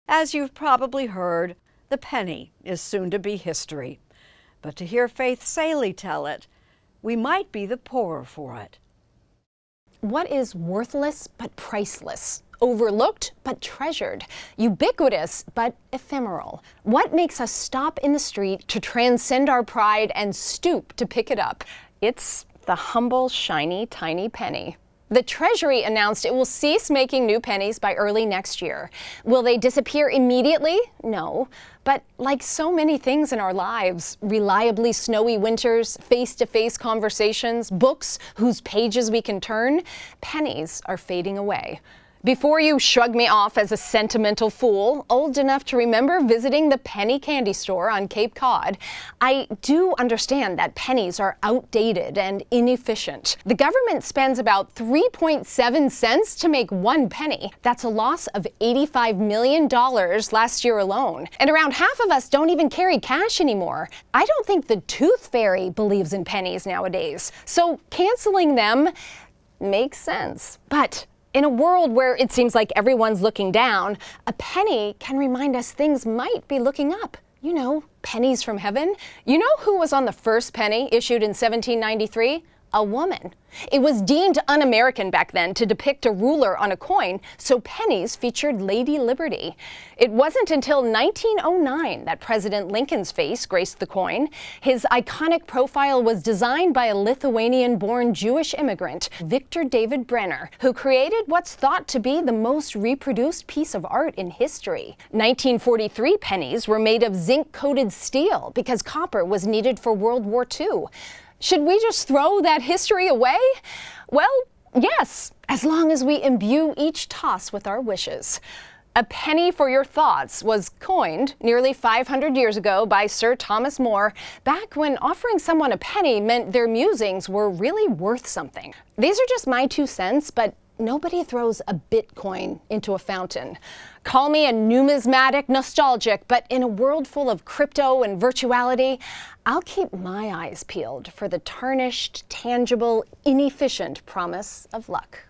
As you've probably heard, the penny is soon to be history. But to hear Faith Salie tell it, we might be the poorer for it. What is worthless but priceless? Overlooked but treasured? Ubiquitous but ephemeral? What makes us stop in the street to transcend our pride and stoop to pick it up? It's the humble, shiny, tiny penny. The Treasury announced it will cease making new pennies by early next year. Will they disappear immediately? No. But like so many things in our lives, reliably snowy winters, face-to-face conversations, books whose pages we can turn, pennies are fading away. Before you shrug me off as a sentimental fool, old enough to remember visiting the penny candy store on Cape Cod, I do understand that pennies are outdated and inefficient. The government spends about 3.7 cents to make one penny. That's a loss of $85 million last year alone. And around half of us don't even carry cash anymore. I don't think the tooth fairy believes in pennies nowadays. So canceling them makes sense. But in a world where it seems like everyone's looking down, a penny can remind us things might be looking up. You know, pennies from heaven. You know who was on the first penny issued in 1793? A woman. It was deemed un-American back then to depict a ruler on a coin, so pennies featured Lady Liberty. It wasn't until 1909 that President Lincoln's face graced the coin. His iconic profile was designed by a Lithuanian-born Jewish immigrant, Victor David Brenner, who created what's thought to be the most reproduced piece of art in history. 1943 pennies were made of zinc-coated steel because copper was needed for World War II. Should we just throw that history away? Well, yes, as long as we imbue each toss with our wishes. A penny for your thoughts was coined nearly 500 years ago by Sir Thomas More, back when offering someone a penny meant their musings were really worth something. These are just my 2 cents, but nobody throws a Bitcoin into a fountain. Call me a numismatic nostalgic, but in a world full of crypto and virtuality, I'll keep my eyes peeled for the tarnished, tangible, inefficient promise of luck.